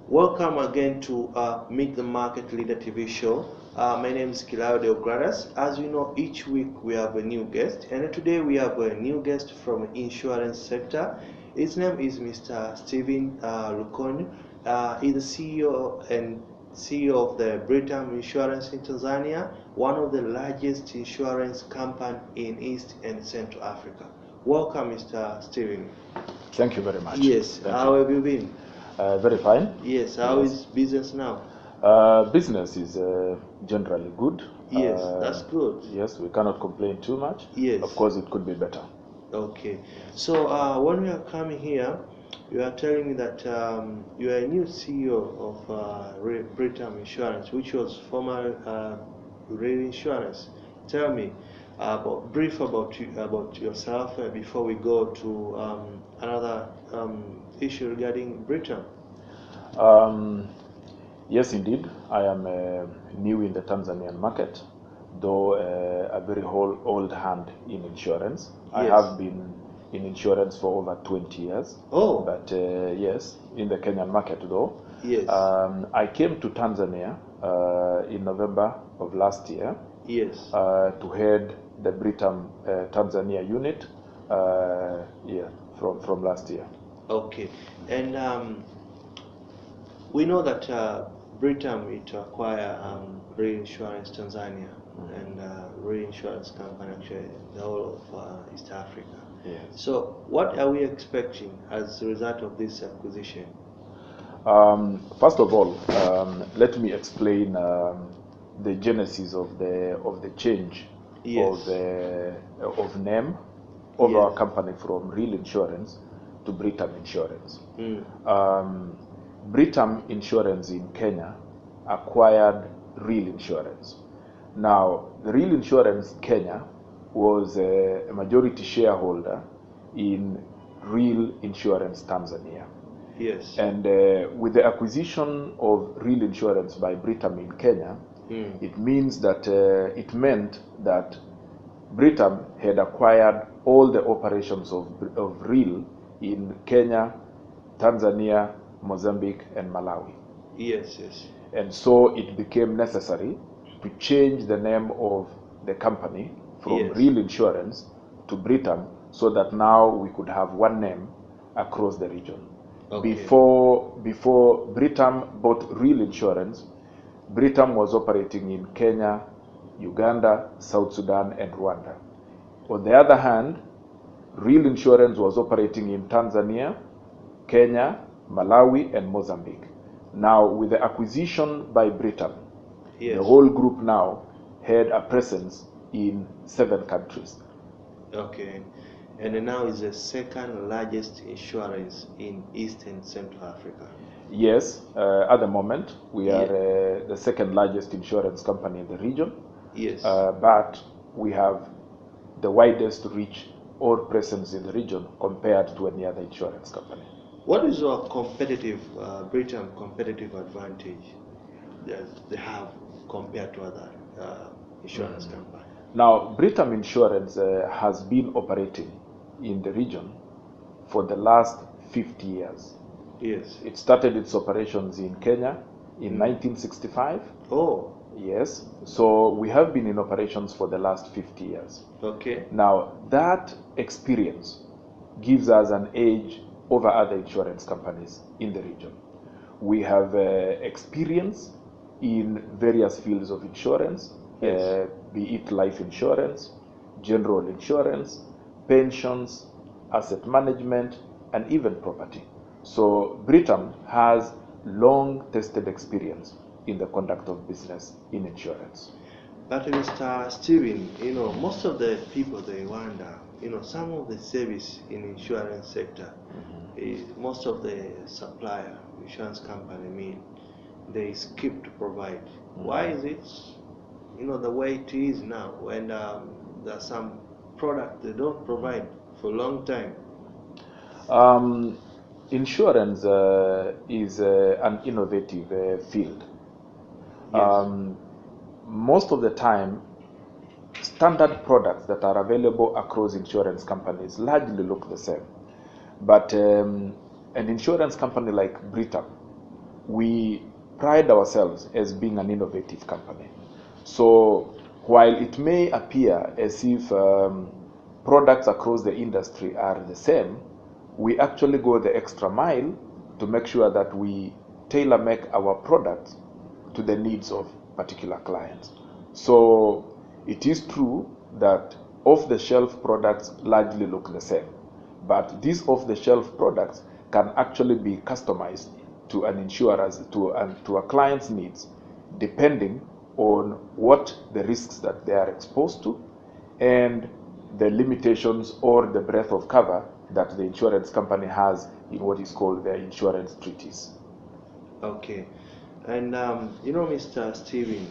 Welcome again to Meet the Market Leader TV show. My name is Claudio Gradas. As you know, each week we have a new guest, and today we have a new guest from insurance sector. His name is Mr. Stephen Lukonyi. He's the CEO of the BRITAM Insurance in Tanzania, one of the largest insurance company in East and Central Africa. Welcome, Mr. Stephen. Thank you very much. Yes, how have you been? Very fine. Yes, how is business now? Business is generally good. Yes, that's good. Yes, we cannot complain too much. Yes. Of course, it could be better. Okay. So when we are coming here, you are telling me that you are a new CEO of BRITAM Insurance, which was former Rail Insurance. Tell me brief about yourself before we go to another issue regarding BRITAM. Yes, indeed. I am new in the Tanzanian market, though a very old hand in insurance. Yes. I have been in insurance for over 20 years. Oh. But yes, in the Kenyan market though. Yes. I came to Tanzania in November of last year. Yes. To head the BRITAM Tanzania unit from last year. Okay. And we know that BRITAM it acquire Reinsurance Tanzania and Reinsurance company actually the whole of East Africa. Yes. So what are we expecting as a result of this acquisition? First of all, let me explain the genesis of the change. Yes. of name of our company from Real Insurance to BRITAM Insurance. BRITAM Insurance in Kenya acquired Real Insurance. Now, the Real Insurance Kenya was a majority shareholder in Real Insurance Tanzania. Yes. And with the acquisition of Real Insurance by BRITAM in Kenya, it means that it meant that BRITAM had acquired all the operations of Real in Kenya, Tanzania, Mozambique, and Malawi. Yes, yes. And so it became necessary to change the name of the company from Real Insurance to BRITAM so that now we could have one name across the region. Okay. Before BRITAM bought Real Insurance, BRITAM was operating in Kenya, Uganda, South Sudan, and Rwanda. On the other hand, Real Insurance was operating in Tanzania, Kenya, Malawi, and Mozambique. Now, with the acquisition by BRITAM, the whole group now had a presence in 7 countries. Okay. And now is the second largest insurance in East and Central Africa. Yes, at the moment we are the second largest insurance company in the region. Yes. But we have the widest reach or presence in the region compared to any other insurance company. What is our competitive, BRITAM competitive advantage that they have compared to other insurance companies? Now, BRITAM Insurance has been operating in the region for the last 50 years. Yes. It started its operations in Kenya in 1965. Oh. Yes. So we have been in operations for the last 50 years. Okay. Now, that experience gives us an edge over other insurance companies in the region. We have experience in various fields of insurance, be it life insurance, general insurance, pensions, asset management, and even property. So BRITAM has long-tested experience in the conduct of business in insurance. But Mr. Stephen, most of the people, they wonder, some of the service in insurance sector, most of the supplier, insurance company, they skip to provide. Why is it, the way it is now, when there's some product they don't provide for a long time? Insurance is an innovative field. Yes. Most of the time, standard products that are available across insurance companies largely look the same. But an insurance company like BRITAM we pride ourselves as being an innovative company. So while it may appear as if products across the industry are the same, we actually go the extra mile to make sure that we tailor-make our products to the needs of particular clients. So it is true that off-the-shelf products largely look the same, but these off-the-shelf products can actually be customized to an insurer's, to a client's needs, depending on what the risks that they are exposed to and the limitations or the breadth of cover that the insurance company has in what is called their insurance treaties. Okay. And you know, Mr. Steven,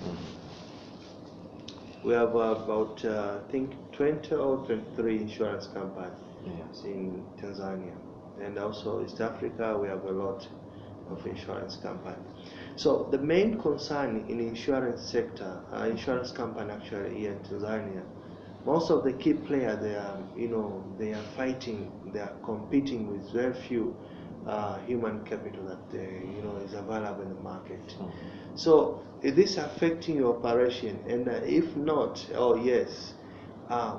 we have about I think 20 or 23 insurance companies in Tanzania, and also East Africa we have a lot of insurance companies. So the main concern in the insurance sector, insurance company actually here in Tanzania, most of the key players, they are, you know, they are fighting, they are competing with very few human capital that you know is available in the market. So is this affecting your operation? And if not, or yes,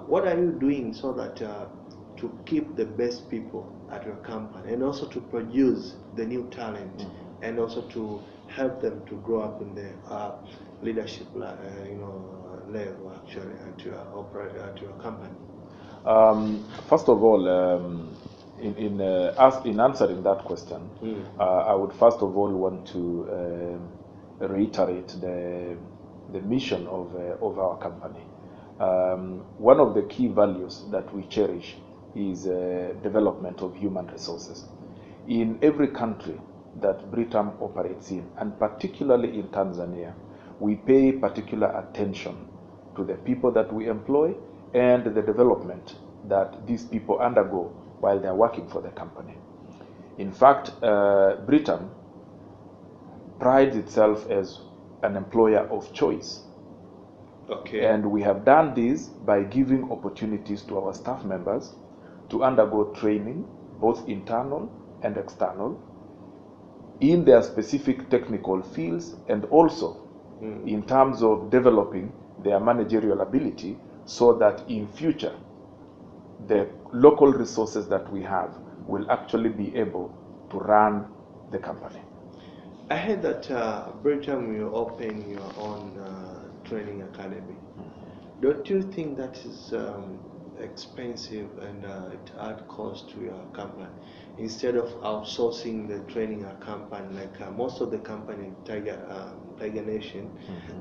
what are you doing so that to keep the best people at your company, and also to produce the new talent, and also to help them to grow up in the leadership, you know, level actually at your company? First of all, in answering that question, I would first of all want to reiterate the mission of our company. One of the key values that we cherish is development of human resources. In every country that BRITAM operates in, and particularly in Tanzania, we pay particular attention to the people that we employ and the development that these people undergo while they're working for the company. In fact, BRITAM prides itself as an employer of choice. Okay. And we have done this by giving opportunities to our staff members to undergo training, both internal and external, in their specific technical fields, and also in terms of developing their managerial ability, so that in future the local resources that we have will actually be able to run the company. I heard that BRITAM will open your own training academy. Don't you think that is expensive and it adds cost to your company, instead of outsourcing the training company like most of the company Tiger Nation,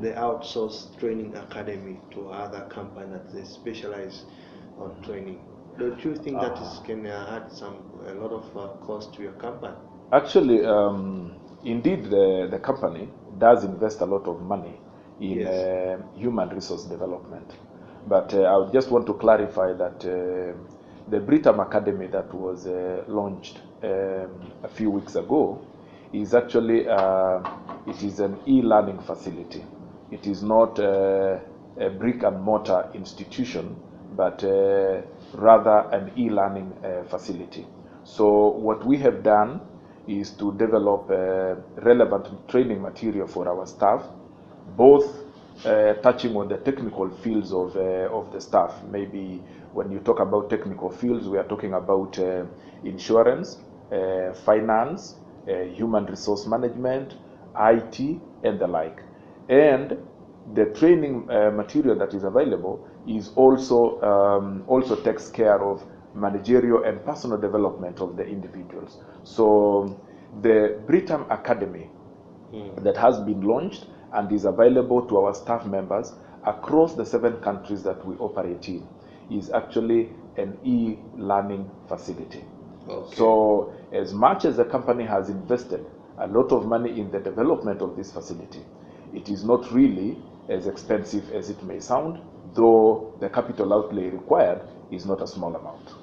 they outsource training academy to other companies that they specialize on training? Don't you think that is can add a lot of cost to your company? Actually, indeed, the company does invest a lot of money in human resource development. But I would just want to clarify that the BRITAM Academy that was launched a few weeks ago is actually it is an e-learning facility. It is not a brick and mortar institution, but rather an e-learning facility. So what we have done is to develop relevant training material for our staff, both touching on the technical fields of the staff. Maybe when you talk about technical fields, we are talking about insurance, finance, human resource management, IT, and the like. And the training material that is available is also takes care of managerial and personal development of the individuals. So the BRITAM Academy that has been launched and is available to our staff members across the 7 countries that we operate in is actually an e-learning facility. Okay. So as much as the company has invested a lot of money in the development of this facility, it is not really as expensive as it may sound, though the capital outlay required is not a small amount.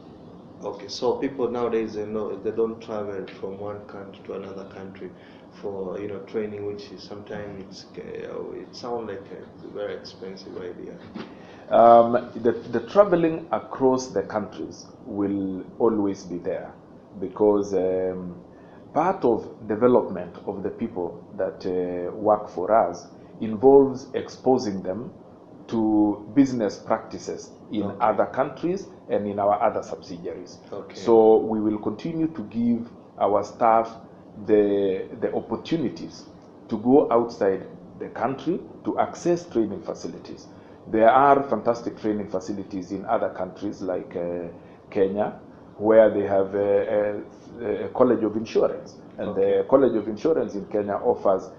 Okay, so people nowadays, they know they don't travel from one country to another country for training, which is sometimes it sounds like a very expensive idea. The traveling across the countries will always be there, because part of development of the people that work for us involves exposing them to business practices in other countries and in our other subsidiaries. So we will continue to give our staff the opportunities to go outside the country to access training facilities. There are fantastic training facilities in other countries like Kenya, where they have a College of Insurance. And the College of Insurance in Kenya offers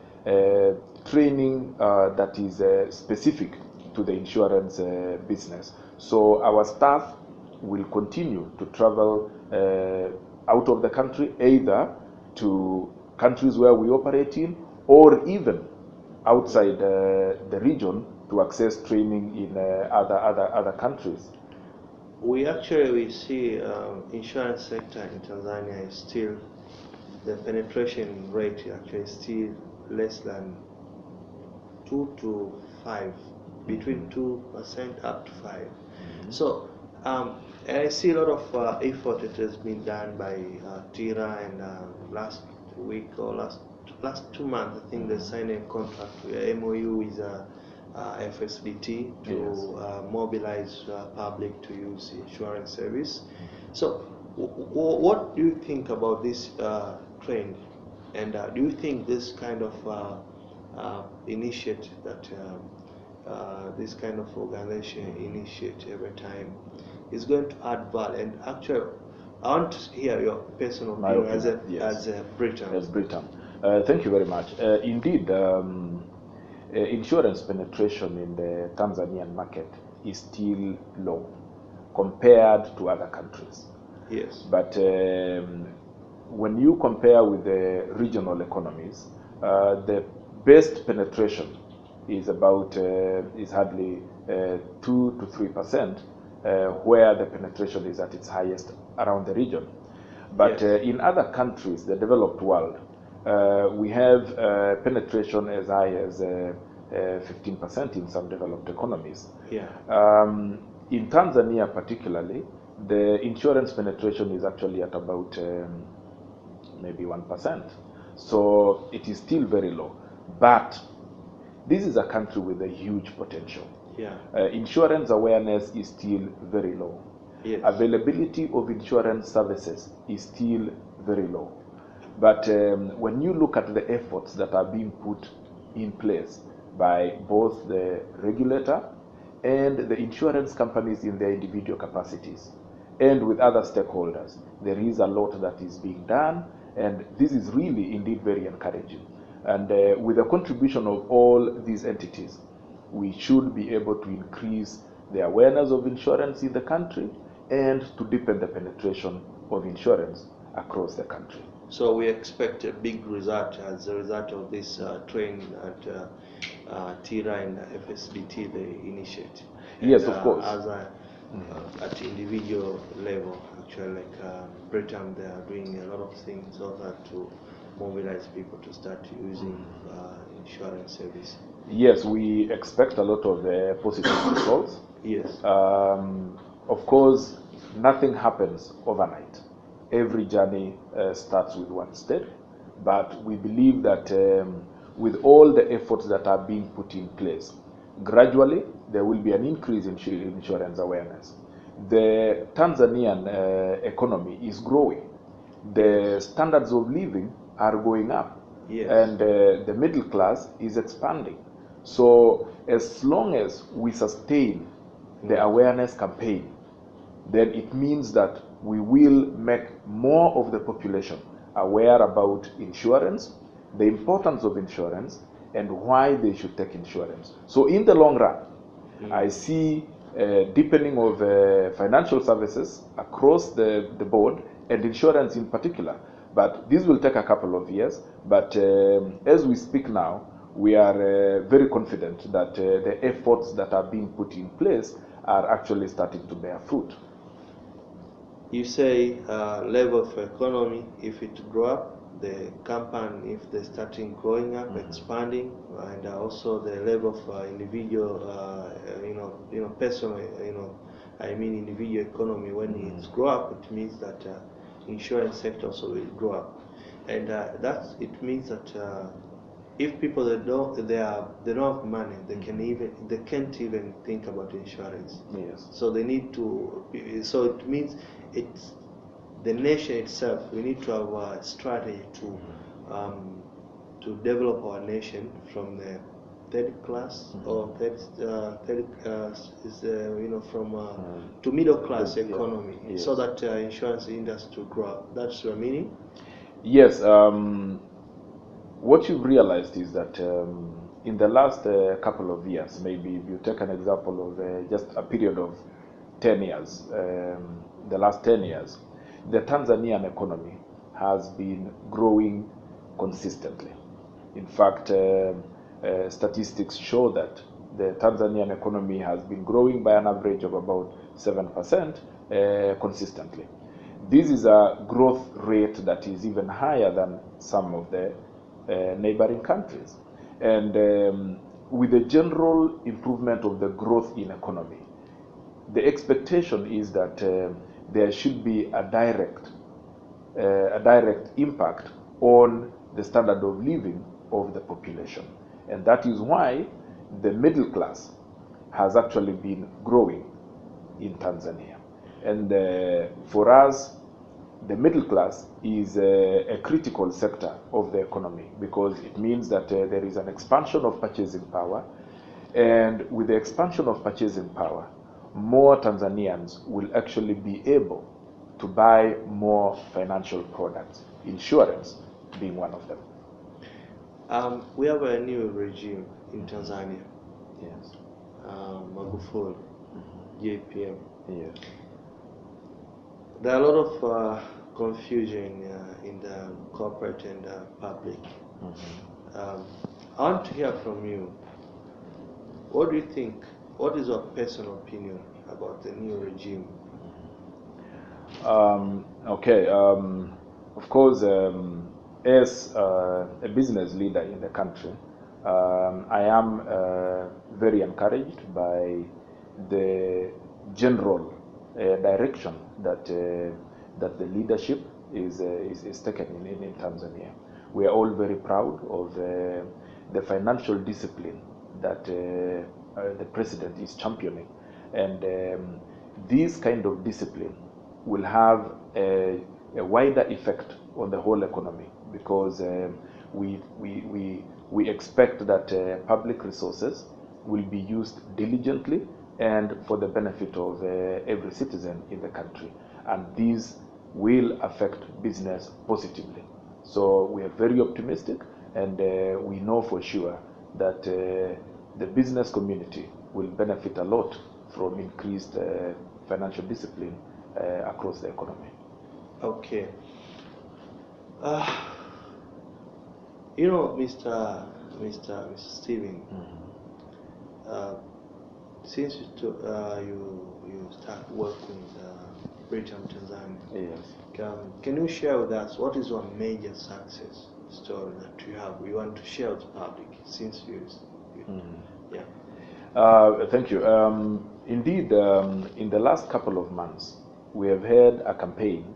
training that is specific to the insurance business. So our staff will continue to travel out of the country, either to countries where we operate in, or even outside the region to access training in other countries. We see insurance sector in Tanzania is still, the penetration rate actually is still less than 2 to 5, between 2% up to 5. So I see a lot of effort that has been done by TIRA, and last week or last 2 months, I think they signed a contract, MOU with FSBT to mobilize public to use insurance service. So what do you think about this trend, and do you think this kind of initiative that this kind of organization initiate every time is going to add value? And actually, I want to hear your personal opinion as a BRITAM. As BRITAM. Thank you very much. Indeed, insurance penetration in the Tanzanian market is still low compared to other countries. Yes. But when you compare with the regional economies, the best penetration is about is hardly 2 to 3%, where the penetration is at its highest around the region. But in other countries, the developed world, we have penetration as high as 15% in some developed economies. Yeah. In Tanzania particularly, the insurance penetration is actually at about maybe 1%. So it is still very low. But this is a country with a huge potential. Yeah. Insurance awareness is still very low. Yes. Availability of insurance services is still very low. But when you look at the efforts that are being put in place by both the regulator and the insurance companies in their individual capacities, and with other stakeholders, there is a lot that is being done, and this is really indeed very encouraging. And with the contribution of all these entities, we should be able to increase the awareness of insurance in the country and to deepen the penetration of insurance across the country. So we expect a big result as a result of this training at TIRA and FSBT, the initiative. Yes, of course. As at individual level, actually, like BRITAM, they are doing a lot of things also to mobilize people to start using insurance service. Yes, we expect a lot of positive results. Yes. Of course, nothing happens overnight. Every journey starts with one step, but we believe that with all the efforts that are being put in place, gradually there will be an increase in insurance awareness. The Tanzanian economy is growing. The standards of living are going up. Yes. And the middle class is expanding. So as long as we sustain the awareness campaign, then it means that we will make more of the population aware about insurance, the importance of insurance, and why they should take insurance. So in the long run, I see deepening of financial services across the board, and insurance in particular. But this will take a couple of years. But as we speak now, we are very confident that the efforts that are being put in place are actually starting to bear fruit. You say level of economy, if it grow up, the company, if they're starting growing up, expanding, and also the level of individual, personal, I mean individual economy, when it's grow up, it means that insurance sector also will grow up. and it means that if people that they don't have money, they can't even think about insurance. Yes. So they need to. So it means it's the nation itself. We need to have a strategy to develop our nation from the third class or from to middle class economy, yes. so that insurance industry will grow up. That's your meaning? Yes. What you've realized is that in the last couple of years, maybe if you take an example of just a period of 10 years, the last 10 years, the Tanzanian economy has been growing consistently. In fact, statistics show that the Tanzanian economy has been growing by an average of about 7% consistently. This is a growth rate that is even higher than some of the neighboring countries. And with the general improvement of the growth in economy, the expectation is that there should be a direct impact on the standard of living of the population. And that is why the middle class has actually been growing in Tanzania. And for us, the middle class is a critical sector of the economy, because it means that there is an expansion of purchasing power. And with the expansion of purchasing power, more Tanzanians will actually be able to buy more financial products, insurance being one of them. We have a new regime in Tanzania. Yes. Magufuli, JPM. Yes. There are a lot of confusion in the corporate and public. I want to hear from you. What do you think? What is your personal opinion about the new regime? Okay. Of course, as a business leader in the country, I am very encouraged by the general direction that the leadership is taken in Tanzania. We are all very proud of the financial discipline that the president is championing, and this kind of discipline will have a wider effect on the whole economy, because we expect that public resources will be used diligently and for the benefit of every citizen in the country, and these will affect business positively. So we are very optimistic, and we know for sure that the business community will benefit a lot from increased financial discipline across the economy. Okay. Mr. Steven, since you start working with BRITAM Tanzania, yes, can you share with us what is one major success story that you want to share with the public since thank you. Indeed, in the last couple of months, we have had a campaign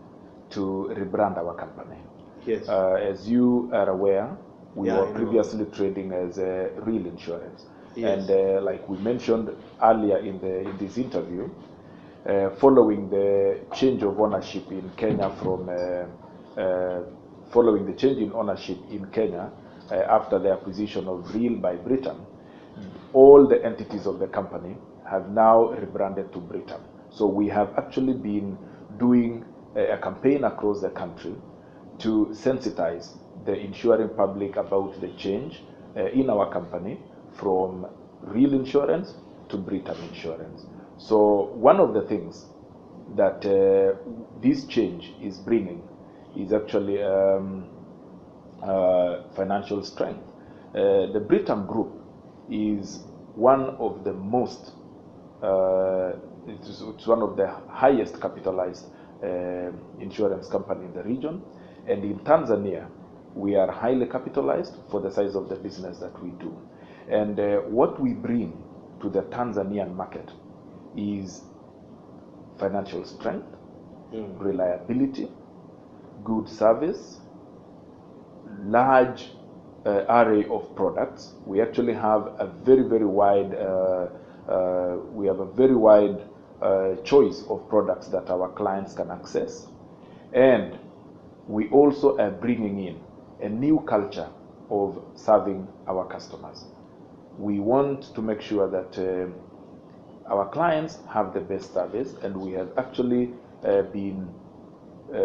to rebrand our company. Yes. As you are aware, we were previously trading as Real Insurance. Yes. And like we mentioned earlier in this interview, following the change of ownership in Kenya following the change in ownership in Kenya after the acquisition of Real by BRITAM, all the entities of the company have now rebranded to BRITAM. So we have actually been doing a campaign across the country to sensitize the insuring public about the change in our company from Real Insurance to BRITAM Insurance. So one of the things that this change is bringing is actually financial strength. The BRITAM Group is one of the most, it's one of the highest capitalized insurance company in the region, and in Tanzania we are highly capitalized for the size of the business that we do. And what we bring to the Tanzanian market is financial strength, reliability, good service, large array of products. We actually have a very wide choice of products that our clients can access, and we also are bringing in a new culture of serving our customers. We want to make sure that our clients have the best service, and we have actually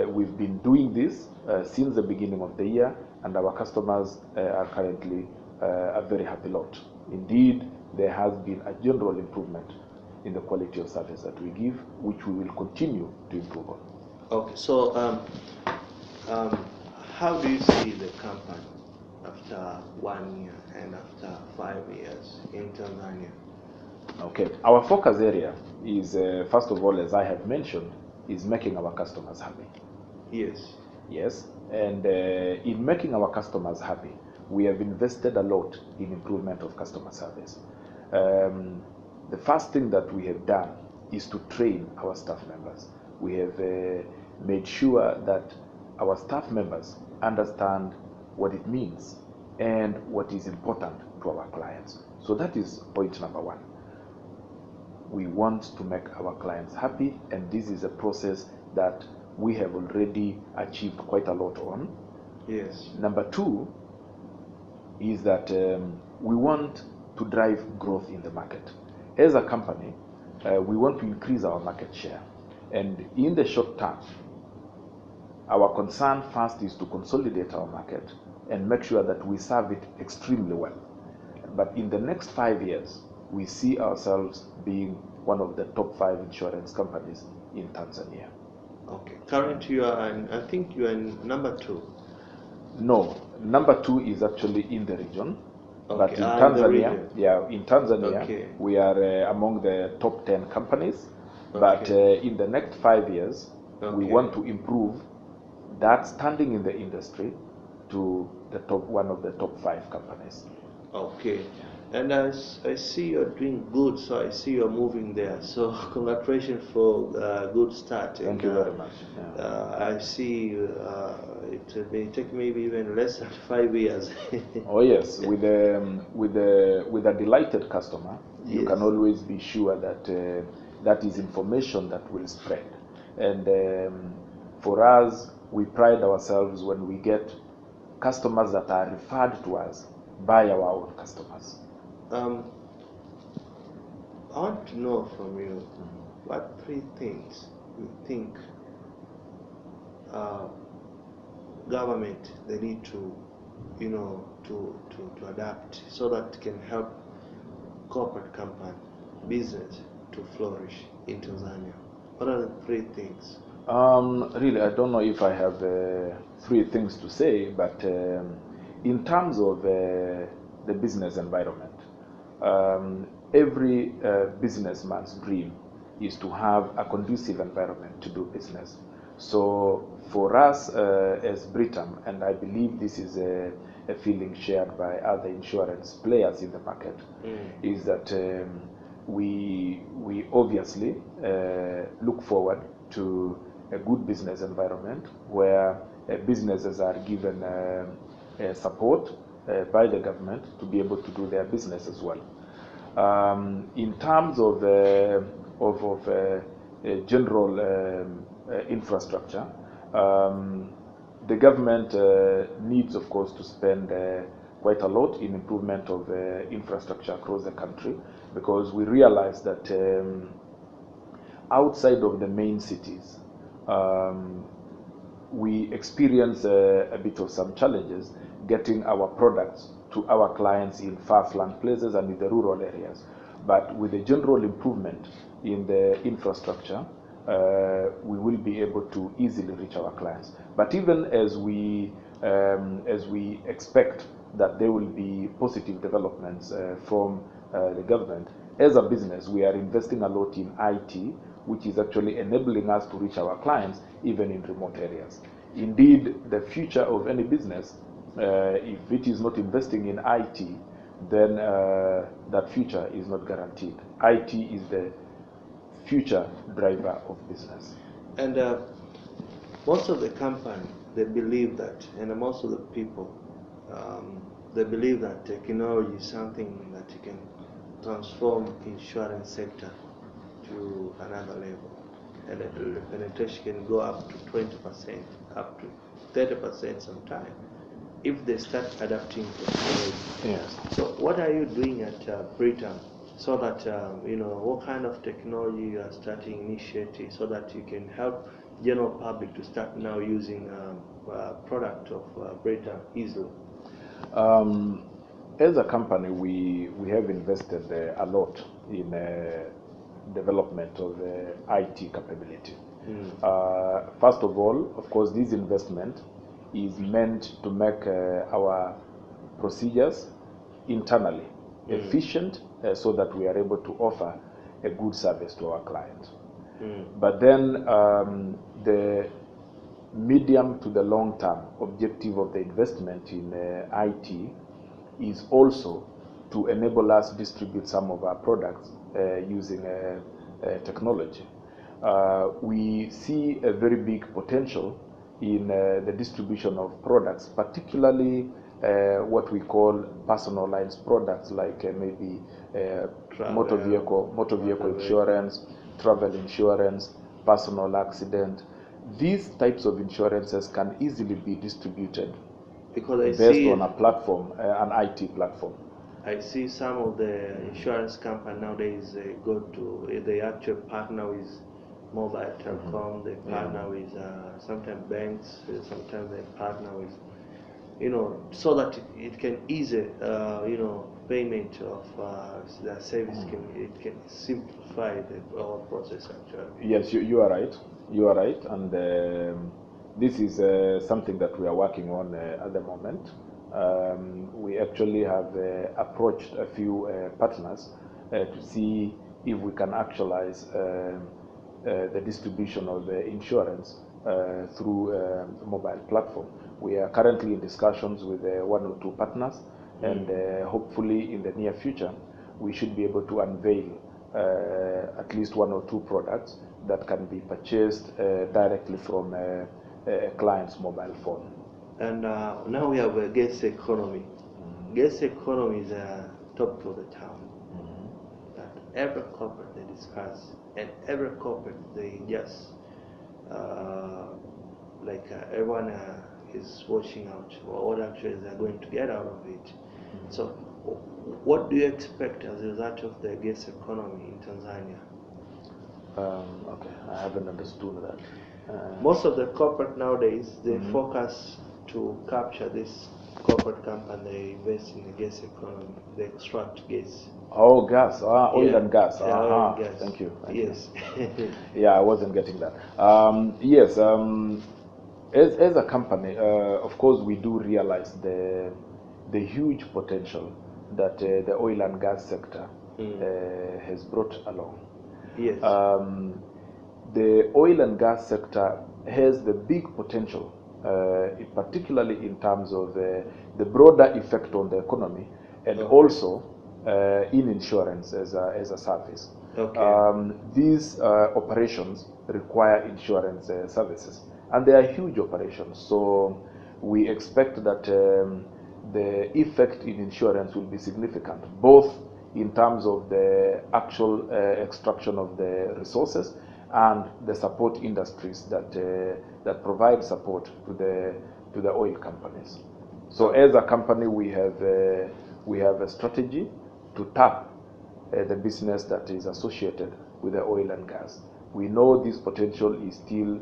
we've been doing this since the beginning of the year, and our customers are currently a very happy lot. Indeed, there has been a general improvement in the quality of service that we give, which we will continue to improve on. Okay, so how do you see the company after 1 year and after 5 years in Tanzania? Okay, our focus area is, first of all, as I have mentioned, is making our customers happy. Yes. Yes, and in making our customers happy, we have invested a lot in improvement of customer service. The first thing that we have done is to train our staff members. We have made sure that our staff members understand what it means and what is important to our clients. So that is point number one. We want to make our clients happy, and this is a process that we have already achieved quite a lot on. Yes. Number two is that we want to drive growth in the market. As a company, we want to increase our market share. And in the short term, our concern first is to consolidate our market and make sure that we serve it extremely well. But in the next 5 years, we see ourselves being one of the top 5 insurance companies in Tanzania. Okay. Currently, I think you are number 2. No, number 2 is actually in the region. Okay. But in Tanzania, in Tanzania, we are among the top 10 companies. Okay. But in the next 5 years, we want to improve that standing in the industry to the one of the top 5 companies. Okay. And I see you're doing good, so I see you're moving there. So congratulations for a good start. Thank you very much. I see it may take maybe even less than 5 years. Oh yes, with a delighted customer, you yes. can always be sure that that is information that will spread. And for us, we pride ourselves when we get customers that are referred to us by our own customers. I want to know from you what 3 things you think government they need to, to adapt so that can help corporate company business to flourish in Tanzania. What are the 3 things? Really, I don't know if I have 3 things to say, but in terms of the business environment, every businessman's dream is to have a conducive environment to do business. So for us as BRITAM, and I believe this is a feeling shared by other insurance players in the market, is that we obviously look forward to a good business environment where businesses are given support by the government to be able to do their business as well. In terms of general infrastructure, the government needs, of course, to spend quite a lot in improvement of infrastructure across the country, because we realize that outside of the main cities, we experience a bit of some challenges getting our products to our clients in far-flung places and in the rural areas. But with a general improvement in the infrastructure, we will be able to easily reach our clients. But even as we expect that there will be positive developments from the government, as a business, we are investing a lot in IT, which is actually enabling us to reach our clients even in remote areas. Indeed, the future of any business, if it is not investing in IT, then that future is not guaranteed. IT is the future driver of business. And most of the company, they believe that, and most of the people, they believe that technology is something that you can transform insurance sector to another level, and the penetration can go up to 20%, up to 30% sometime, if they start adapting technology. Yes. So what are you doing at BRITAM, so that what kind of technology you are starting initiative so that you can help general public to start now using product of BRITAM easily? As a company, we have invested a lot in development of IT capability. First of all, of course, this investment is meant to make our procedures internally efficient, so that we are able to offer a good service to our clients. But then the medium to the long term objective of the investment in IT is also to enable us to distribute some of our products using technology. We see a very big potential in the distribution of products, particularly what we call personalized products, like maybe motor vehicle insurance, travel insurance, personal accident. These types of insurances can easily be distributed because based on a platform, an IT platform. I see some of the insurance company nowadays they actually partner with mobile telecom, they partner with sometimes banks, sometimes they partner with, so that it can ease payment of the service. It can simplify the whole process actually. Yes, you are right. You are right, and this is something that we are working on at the moment. We actually have approached a few partners to see if we can actualize the distribution of insurance through a mobile platform. We are currently in discussions with one or two partners, and hopefully in the near future we should be able to unveil at least one or two products that can be purchased directly from a client's mobile phone. And now we have a gas economy. Gas economy is top of the town. That every corporate they discuss, and every corporate they just everyone is watching out for what actually they're going to get out of it. So what do you expect as a result of the gas economy in Tanzania? Okay, I haven't understood that. Most of the corporate nowadays, they focus to capture this corporate company, they invest in the gas economy, they extract gas. Oh, gas, oil and gas. Oil and gas. Thank you. Yes. Yeah, I wasn't getting that. Yes, as a company, of course, we do realize the huge potential that the oil and gas sector has brought along. Yes. The oil and gas sector has the big potential, particularly in terms of the broader effect on the economy, and also in insurance as a service. Okay. These operations require insurance services, and they are huge operations. So we expect that the effect in insurance will be significant, both in terms of the actual extraction of the resources and the support industries that provide support to the oil companies. So as a company, we have a strategy to tap the business that is associated with the oil and gas. We know this potential is still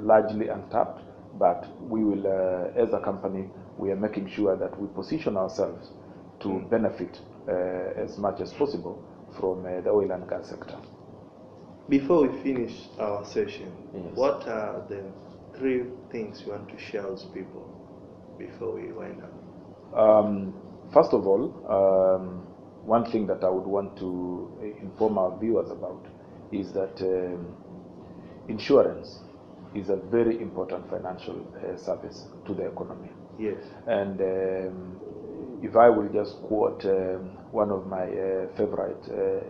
largely untapped, but we will, as a company, we are making sure that we position ourselves to benefit as much as possible from the oil and gas sector. Before we finish our session, Yes. What are the 3 things you want to share with people before we wind up? First of all, one thing that I would want to inform our viewers about is that insurance is a very important financial service to the economy. Yes. And if I will just quote one of my favorite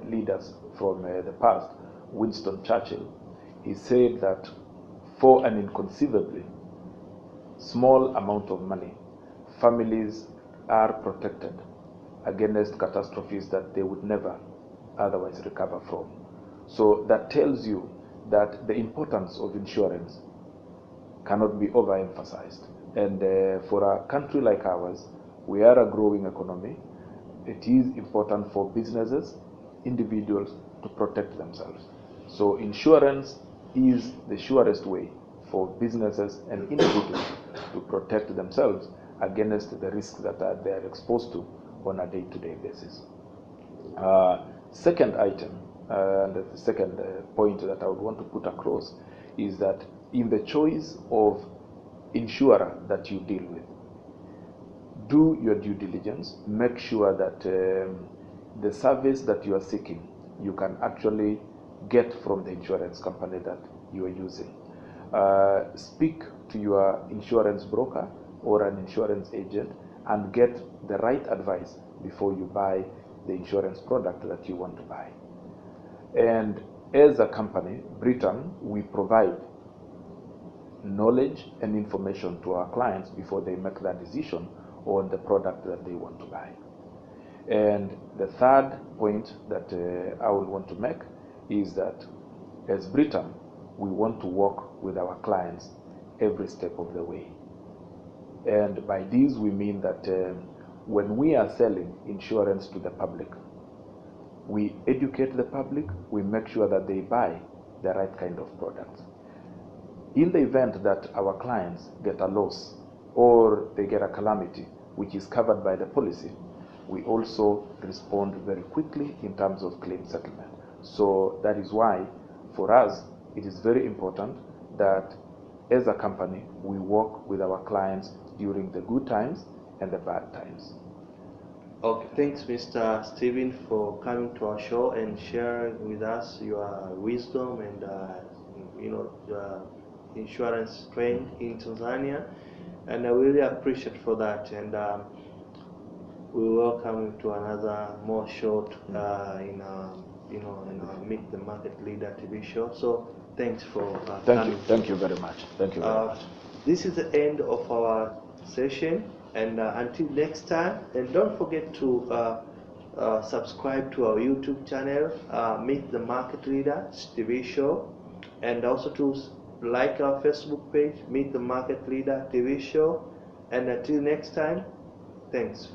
leaders from the past, Winston Churchill, he said that for an inconceivably small amount of money, families are protected against catastrophes that they would never otherwise recover from. So that tells you that the importance of insurance cannot be overemphasized. And for a country like ours, we are a growing economy. It is important for businesses, individuals to protect themselves. So insurance is the surest way for businesses and individuals to protect themselves against the risks that they are exposed to on a day-to-day basis. Second item, and the second point that I would want to put across is that in the choice of insurer that you deal with, do your due diligence. Make sure that the service that you are seeking, you can actually get from the insurance company that you are using. Speak to your insurance broker or an insurance agent and get the right advice before you buy the insurance product that you want to buy. And as a company, BRITAM, we provide knowledge and information to our clients before they make that decision on the product that they want to buy. And the third point that I would want to make is that as BRITAM, we want to work with our clients every step of the way. And by this, we mean that when we are selling insurance to the public, we educate the public, we make sure that they buy the right kind of products. In the event that our clients get a loss or they get a calamity which is covered by the policy, we also respond very quickly in terms of claim settlement. So that is why, for us, it is very important that as a company, we work with our clients during the good times and the bad times. Okay, thanks, Mr. Stephen, for coming to our show and sharing with us your wisdom and the insurance trend in Tanzania, and I really appreciate for that. And we welcome you to another more short in our Meet the Market Leader TV show. So thanks for coming. Thank you very much. Thank you very much. This is the end of our session, and until next time, and don't forget to subscribe to our YouTube channel, Meet the Market Leader TV show, and also to like our Facebook page, Meet the Market Leader TV show. And until next time, thanks.